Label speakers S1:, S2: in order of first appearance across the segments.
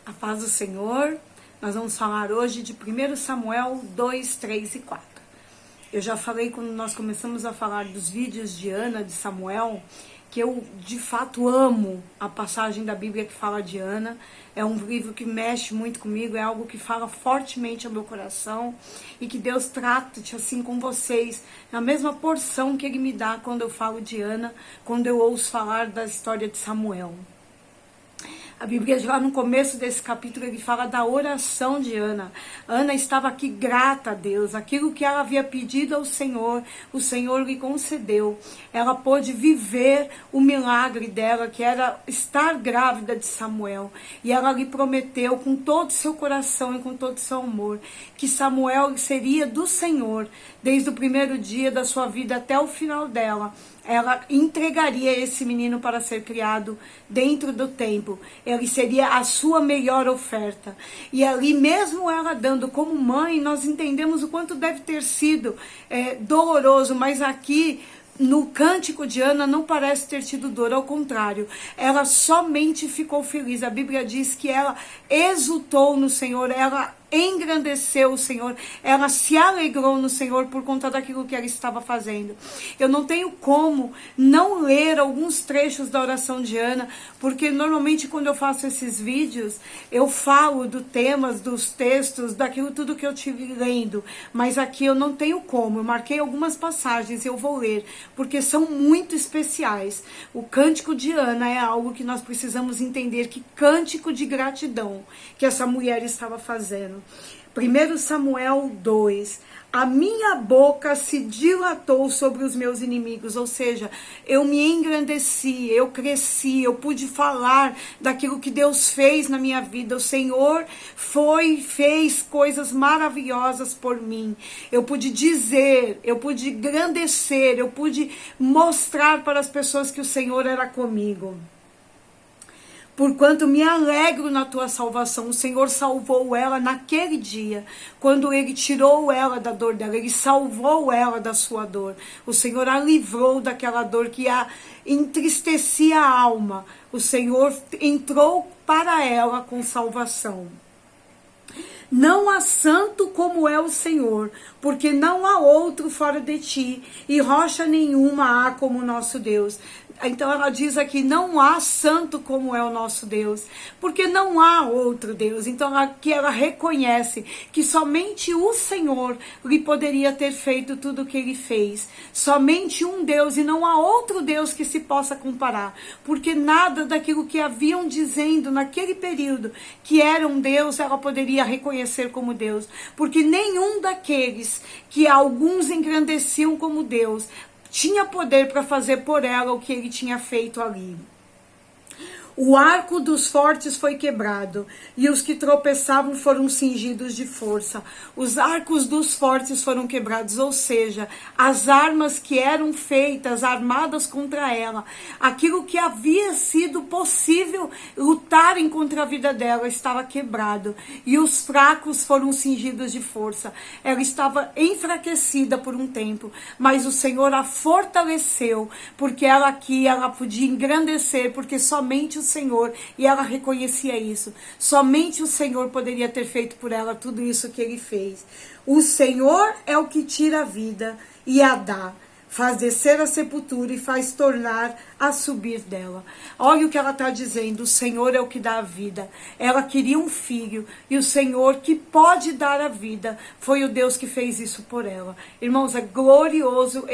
S1: A paz do Senhor. Nós vamos falar hoje de 1 Samuel 2, 3 e 4. Eu já falei quando nós começamos a falar dos vídeos de Ana, de Samuel, que eu de fato amo a passagem da Bíblia que fala de Ana. É um livro que mexe muito comigo, é algo que fala fortemente ao meu coração e que Deus trata-te assim com vocês, na mesma porção que Ele me dá quando eu falo de Ana, quando eu ouço falar da história de Samuel. A Bíblia, lá no começo desse capítulo, ele fala da oração de Ana. Ana estava aqui grata a Deus. Aquilo que ela havia pedido ao Senhor, o Senhor lhe concedeu. Ela pôde viver o milagre dela, que era estar grávida de Samuel. E ela lhe prometeu com todo o seu coração e com todo o seu amor, que Samuel seria do Senhor, desde o primeiro dia da sua vida até o final dela. Ela entregaria esse menino para ser criado dentro do templo. Ele seria a sua melhor oferta. E ali, mesmo ela dando como mãe, nós entendemos o quanto deve ter sido doloroso. Mas aqui, no cântico de Ana, não parece ter tido dor. Ao contrário, ela somente ficou feliz. A Bíblia diz que ela exultou no Senhor, ela engrandeceu o Senhor, ela se alegrou no Senhor por conta daquilo que ela estava fazendo. Eu não tenho como não ler alguns trechos da oração de Ana, porque normalmente quando eu faço esses vídeos, eu falo dos temas, dos textos, daquilo tudo que eu tive lendo, mas aqui eu não tenho como. Eu marquei algumas passagens e eu vou ler, porque são muito especiais. O cântico de Ana é algo que nós precisamos entender, que cântico de gratidão que essa mulher estava fazendo. 1 Samuel 2, a minha boca se dilatou sobre os meus inimigos, ou seja, eu me engrandeci, eu cresci, eu pude falar daquilo que Deus fez na minha vida. O Senhor fez coisas maravilhosas por mim. Eu pude dizer, eu pude engrandecer, eu pude mostrar para as pessoas que o Senhor era comigo. Porquanto me alegro na tua salvação. O Senhor salvou ela naquele dia, quando Ele tirou ela da dor dela, Ele salvou ela da sua dor. O Senhor a livrou daquela dor que a entristecia a alma. O Senhor entrou para ela com salvação. Não há santo como é o Senhor, porque não há outro fora de ti, e rocha nenhuma há como o nosso Deus. Então ela diz aqui, não há santo como é o nosso Deus, porque não há outro Deus. Então aqui ela reconhece que somente o Senhor lhe poderia ter feito tudo o que Ele fez. Somente um Deus, e não há outro Deus que se possa comparar, porque nada daquilo que haviam dizendo naquele período que era um Deus, ela poderia reconhecer como Deus, porque nenhum daqueles que alguns engrandeciam como Deus tinha poder para fazer por ela o que Ele tinha feito ali. O arco dos fortes foi quebrado, e os que tropeçavam foram cingidos de força. Os arcos dos fortes foram quebrados, ou seja, as armas que eram feitas, armadas contra ela, aquilo que havia sido possível lutarem contra a vida dela, estava quebrado, e os fracos foram cingidos de força. Ela estava enfraquecida por um tempo, mas o Senhor a fortaleceu, porque ela podia engrandecer, porque somente o Senhor, e ela reconhecia isso, somente o Senhor poderia ter feito por ela tudo isso que Ele fez. O Senhor é o que tira a vida e a dá, faz descer a sepultura e faz tornar a subir dela. Olha o que ela está dizendo, o Senhor é o que dá a vida. Ela queria um filho, e o Senhor que pode dar a vida, foi o Deus que fez isso por ela. Irmãos, é glorioso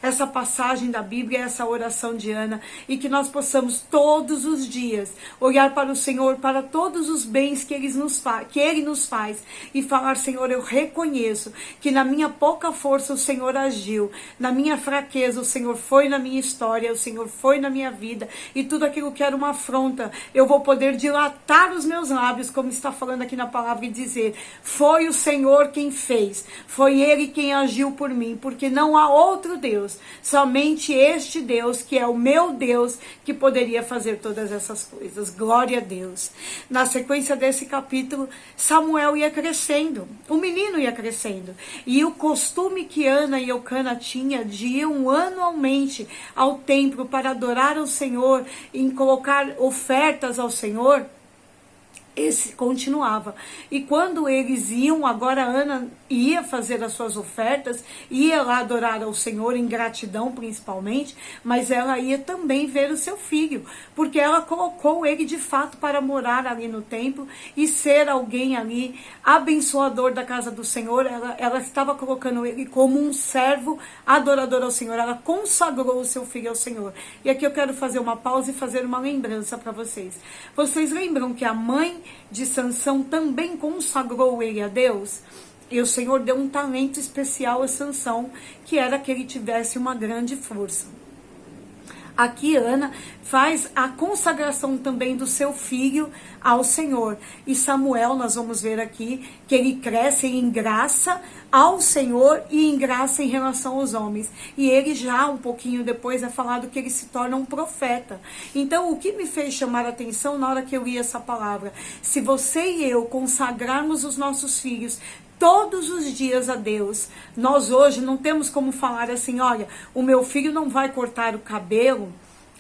S1: essa passagem da Bíblia, essa oração de Ana, e que nós possamos todos os dias olhar para o Senhor, para todos os bens que Ele nos faz, e falar, Senhor, eu reconheço que na minha pouca força o Senhor agiu, na minha fraqueza o Senhor foi na minha história, o Senhor foi na minha vida, e tudo aquilo que era uma afronta, eu vou poder dilatar os meus lábios, como está falando aqui na palavra, e dizer, foi o Senhor quem fez, foi Ele quem agiu por mim, porque não há outro Deus, somente este Deus, que é o meu Deus, que poderia fazer todas essas coisas. Glória a Deus. Na sequência desse capítulo, Samuel ia crescendo, o menino ia crescendo, e o costume que Ana e Eucana tinha de ir anualmente ao templo para adorar ao Senhor, em colocar ofertas ao Senhor, esse continuava. E quando eles iam, agora a Ana ia fazer as suas ofertas, ia lá adorar ao Senhor em gratidão principalmente, mas ela ia também ver o seu filho, porque ela colocou ele de fato para morar ali no templo e ser alguém ali abençoador da casa do Senhor. Ela estava colocando ele como um servo adorador ao Senhor, ela consagrou o seu filho ao Senhor. E aqui eu quero fazer uma pausa e fazer uma lembrança para vocês. Vocês lembram que a mãe de Sansão também consagrou ele a Deus? E o Senhor deu um talento especial a Sansão, que era que ele tivesse uma grande força. Aqui Ana faz a consagração também do seu filho ao Senhor. E Samuel, nós vamos ver aqui, que ele cresce em graça ao Senhor e em graça em relação aos homens. E ele já um pouquinho depois é falado que ele se torna um profeta. Então o que me fez chamar a atenção na hora que eu li essa palavra, se você e eu consagrarmos os nossos filhos todos os dias a Deus, nós hoje não temos como falar assim, olha, o meu filho não vai cortar o cabelo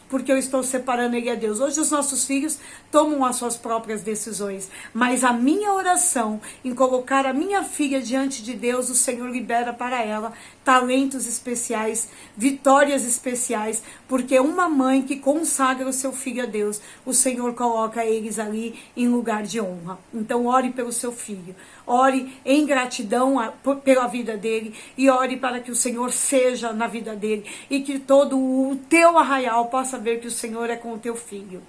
S1: porque eu estou separando ele a Deus. Hoje os nossos filhos tomam as suas próprias decisões, mas a minha oração em colocar a minha filha diante de Deus, o Senhor libera para ela talentos especiais, vitórias especiais, porque uma mãe que consagra o seu filho a Deus, o Senhor coloca eles ali em lugar de honra. Então ore pelo seu filho, ore em gratidão pela vida dele e ore para que o Senhor seja na vida dele e que todo o teu arraial possa ver que o Senhor é com o teu filho.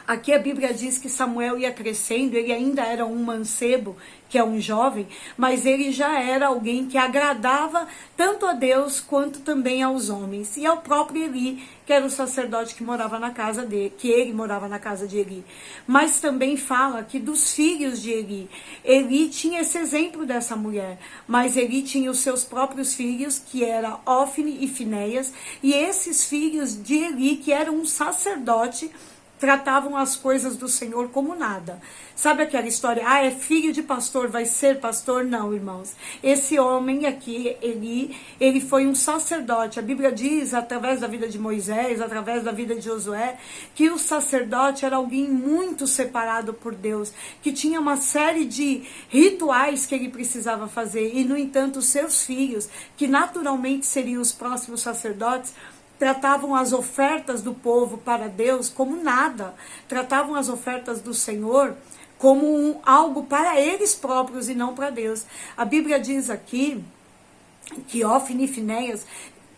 S1: Aqui a Bíblia diz que Samuel ia crescendo, ele ainda era um mancebo, que é um jovem, mas ele já era alguém que agradava tanto a Deus quanto também aos homens. E ao próprio Eli, que era o sacerdote que morava na casa dele, que ele morava na casa de Eli. Mas também fala que dos filhos de Eli, Eli tinha esse exemplo dessa mulher, mas Eli tinha os seus próprios filhos, que era Ofni e Finéias, e esses filhos de Eli, que eram um sacerdote, tratavam as coisas do Senhor como nada. Sabe aquela história, é filho de pastor, vai ser pastor? Não, irmãos. Esse homem aqui, ele foi um sacerdote. A Bíblia diz, através da vida de Moisés, através da vida de Josué, que o sacerdote era alguém muito separado por Deus, que tinha uma série de rituais que ele precisava fazer. E, no entanto, os seus filhos, que naturalmente seriam os próximos sacerdotes, tratavam as ofertas do povo para Deus como nada. Tratavam as ofertas do Senhor como algo para eles próprios e não para Deus. A Bíblia diz aqui que Ofni e Finéias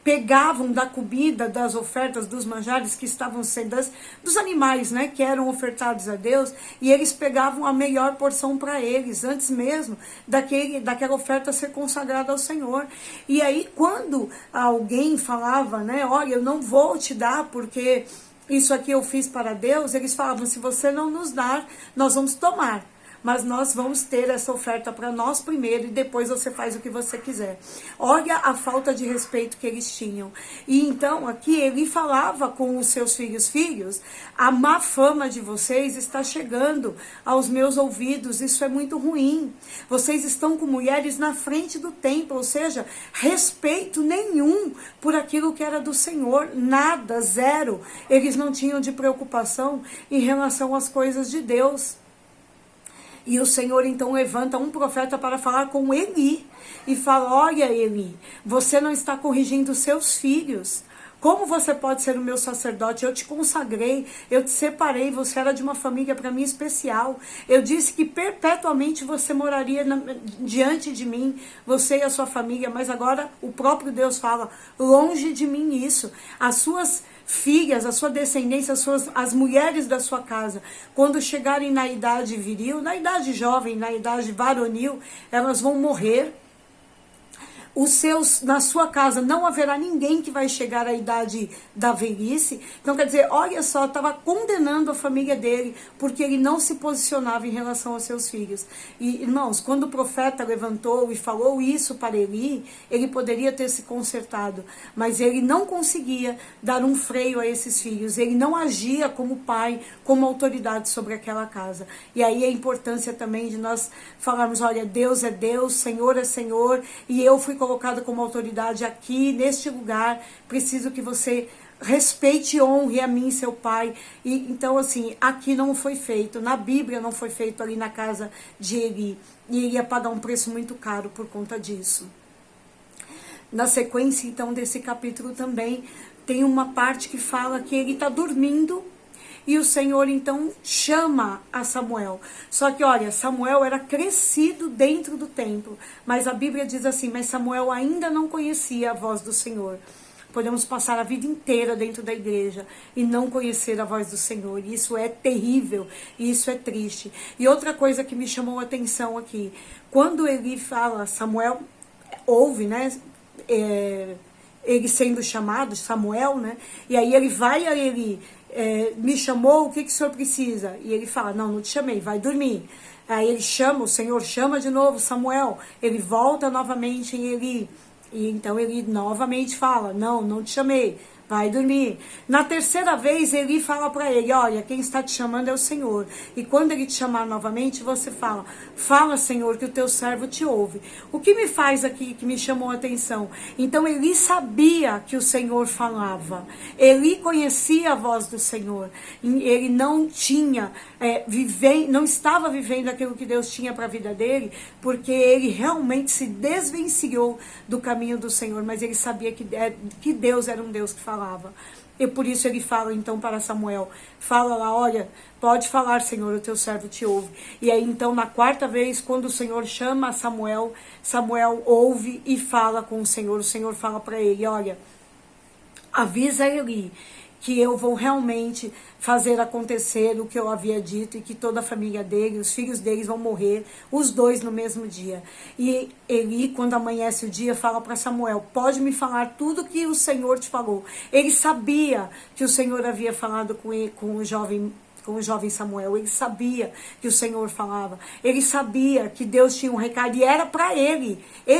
S1: pegavam da comida, das ofertas, dos manjares que estavam sendo, dos animais, né, que eram ofertados a Deus, e eles pegavam a melhor porção para eles, antes mesmo daquela oferta ser consagrada ao Senhor. E aí, quando alguém falava, né, olha, eu não vou te dar porque isso aqui eu fiz para Deus, eles falavam, se você não nos dar, nós vamos tomar. Mas nós vamos ter essa oferta para nós primeiro e depois você faz o que você quiser. Olha a falta de respeito que eles tinham. E então aqui ele falava com os seus filhos, a má fama de vocês está chegando aos meus ouvidos, isso é muito ruim. Vocês estão com mulheres na frente do templo, ou seja, respeito nenhum por aquilo que era do Senhor, nada, zero. Eles não tinham de preocupação em relação às coisas de Deus. E o Senhor então levanta um profeta para falar com Eli. E fala, olha Eli, você não está corrigindo seus filhos. Como você pode ser o meu sacerdote? Eu te consagrei, eu te separei, você era de uma família para mim especial. Eu disse que perpetuamente você moraria diante de mim, você e a sua família. Mas agora o próprio Deus fala, longe de mim isso. As suas filhas, a sua descendência, as mulheres da sua casa, quando chegarem na idade viril, na idade jovem, na idade varonil, elas vão morrer. Na sua casa não haverá ninguém que vai chegar à idade da velhice. Então quer dizer, olha só, estava condenando a família dele, porque ele não se posicionava em relação aos seus filhos. E irmãos, quando o profeta levantou e falou isso para Eli, ele poderia ter se consertado, mas ele não conseguia dar um freio a esses filhos, ele não agia como pai, como autoridade sobre aquela casa. E aí a importância também de nós falarmos, olha, Deus é Deus, Senhor é Senhor, e eu fui colocada como autoridade aqui, neste lugar, preciso que você respeite e honre a mim, seu pai. E então, assim, aqui não foi feito, na Bíblia não foi feito ali na casa de Eli, e ele ia pagar um preço muito caro por conta disso. Na sequência, então, desse capítulo também, tem uma parte que fala que ele está dormindo, e o Senhor, então, chama a Samuel. Só que, olha, Samuel era crescido dentro do templo, mas a Bíblia diz assim, mas Samuel ainda não conhecia a voz do Senhor. Podemos passar a vida inteira dentro da igreja e não conhecer a voz do Senhor. Isso é terrível, isso é triste. E outra coisa que me chamou a atenção aqui, quando Eli fala, Samuel ouve, né, ele sendo chamado, Samuel, né, e aí ele vai a Eli, me chamou, o que o senhor precisa? E ele fala, não te chamei, vai dormir. Aí ele chama, o Senhor chama de novo Samuel, ele volta novamente em Eli. E então ele novamente fala, não te chamei, vai dormir. Na terceira vez ele fala para ele, olha, quem está te chamando é o Senhor. E quando ele te chamar novamente, você fala Senhor, que o teu servo te ouve. O que me faz aqui, que me chamou a atenção? Então Eli sabia que o Senhor falava. Eli conhecia a voz do Senhor. Ele não tinha, não estava vivendo aquilo que Deus tinha para a vida dele, porque ele realmente se desvencilhou do caminho do Senhor, mas ele sabia que Deus era um Deus que falava. E por isso ele fala então para Samuel, fala lá, olha, pode falar, Senhor, o teu servo te ouve. E aí então na quarta vez, quando o Senhor chama Samuel, Samuel ouve e fala com o Senhor fala para ele, olha, avisa Eli que eu vou realmente fazer acontecer o que eu havia dito e que toda a família dele, os filhos deles vão morrer, os dois no mesmo dia. E Eli, quando amanhece o dia, fala para Samuel, pode me falar tudo que o Senhor te falou. Ele sabia que o Senhor havia falado com ele, com o jovem Samuel, ele sabia que o Senhor falava, ele sabia que Deus tinha um recado e era para ele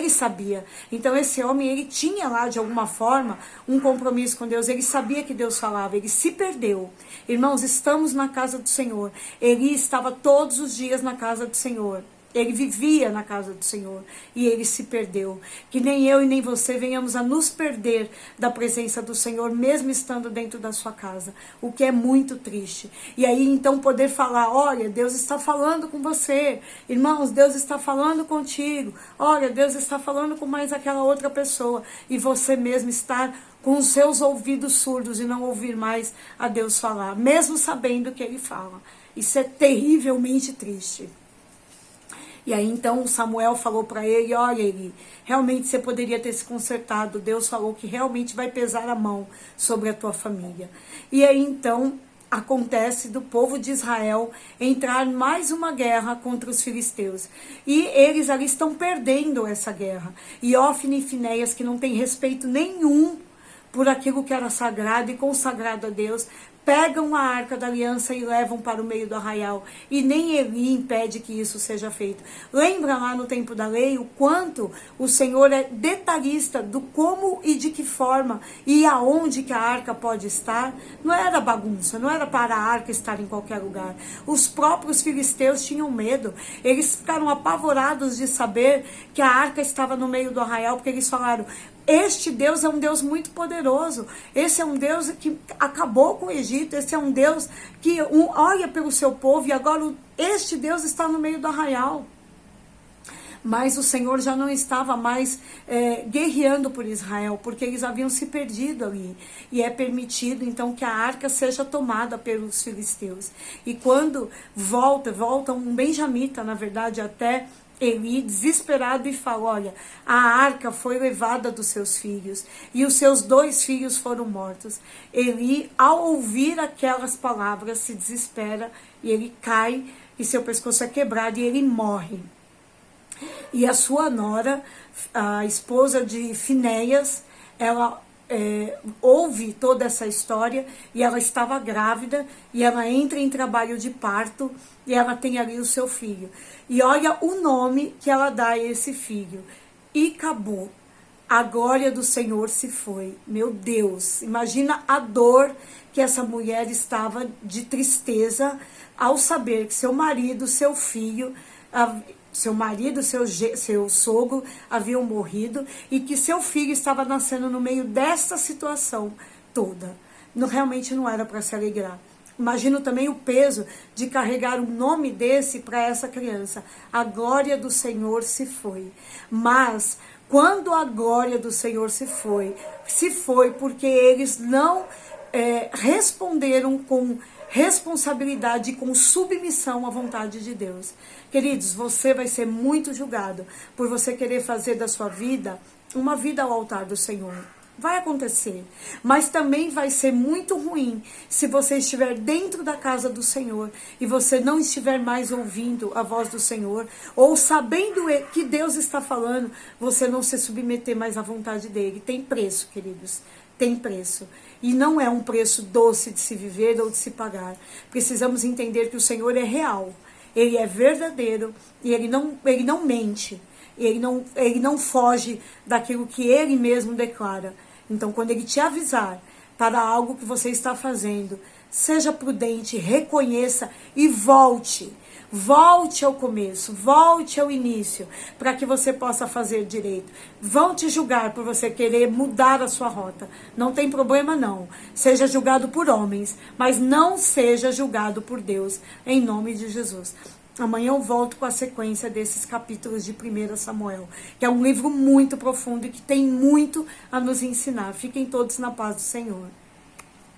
S1: sabia. Então esse homem, ele tinha lá de alguma forma um compromisso com Deus, ele sabia que Deus falava, ele se perdeu. Irmãos, estamos na casa do Senhor, Eli estava todos os dias na casa do Senhor. Ele vivia na casa do Senhor e ele se perdeu. Que nem eu e nem você venhamos a nos perder da presença do Senhor, mesmo estando dentro da sua casa, o que é muito triste. E aí então poder falar, olha, Deus está falando com você, irmãos, Deus está falando contigo, olha, Deus está falando com mais aquela outra pessoa, e você mesmo estar com os seus ouvidos surdos e não ouvir mais a Deus falar, mesmo sabendo que Ele fala. Isso é terrivelmente triste. E aí então Samuel falou para ele, olha Eli, realmente você poderia ter se consertado, Deus falou que realmente vai pesar a mão sobre a tua família. E aí então acontece do povo de Israel entrar mais uma guerra contra os filisteus. E eles ali estão perdendo essa guerra. E Ofni e Finéias, que não tem respeito nenhum por aquilo que era sagrado e consagrado a Deus, pegam a arca da aliança e levam para o meio do arraial. E nem Eli impede que isso seja feito. Lembra lá no tempo da lei o quanto o Senhor é detalhista do como e de que forma e aonde que a arca pode estar? Não era bagunça, não era para a arca estar em qualquer lugar. Os próprios filisteus tinham medo. Eles ficaram apavorados de saber que a arca estava no meio do arraial, porque eles falaram, este Deus é um Deus muito poderoso, esse é um Deus que acabou com o Egito, esse é um Deus que olha pelo seu povo, e agora este Deus está no meio do arraial. Mas o Senhor já não estava mais guerreando por Israel, porque eles haviam se perdido ali. E é permitido então que a arca seja tomada pelos filisteus. E quando volta um benjamita, na verdade, até Eli, desesperado, e fala, olha, a arca foi levada dos seus filhos, e os seus 2 filhos foram mortos. Eli, ao ouvir aquelas palavras, se desespera, e ele cai, e seu pescoço é quebrado, e ele morre. E a sua nora, a esposa de Finéias, ela ouve toda essa história, e ela estava grávida, e ela entra em trabalho de parto, e ela tem ali o seu filho. E olha o nome que ela dá a esse filho, Icabod. A glória do Senhor se foi. Meu Deus, imagina a dor que essa mulher estava de tristeza ao saber que seu marido, seu filho, seu sogro haviam morrido, e que seu filho estava nascendo no meio desta situação toda. realmente não era para se alegrar. Imagino também o peso de carregar um nome desse para essa criança. A glória do Senhor se foi. Mas quando a glória do Senhor se foi porque eles não responderam com responsabilidade e com submissão à vontade de Deus. Queridos, você vai ser muito julgado por você querer fazer da sua vida uma vida ao altar do Senhor. Vai acontecer, mas também vai ser muito ruim se você estiver dentro da casa do Senhor e você não estiver mais ouvindo a voz do Senhor, ou sabendo que Deus está falando, você não se submeter mais à vontade dele. Tem preço, queridos, tem preço. E não é um preço doce de se viver ou de se pagar. Precisamos entender que o Senhor é real, ele é verdadeiro e ele não mente, ele não foge daquilo que ele mesmo declara. Então, quando ele te avisar para algo que você está fazendo, seja prudente, reconheça e volte. Volte ao começo, volte ao início, para que você possa fazer direito. Vão te julgar por você querer mudar a sua rota. Não tem problema não. Seja julgado por homens, mas não seja julgado por Deus, em nome de Jesus. Amanhã eu volto com a sequência desses capítulos de 1 Samuel, que é um livro muito profundo e que tem muito a nos ensinar. Fiquem todos na paz do Senhor.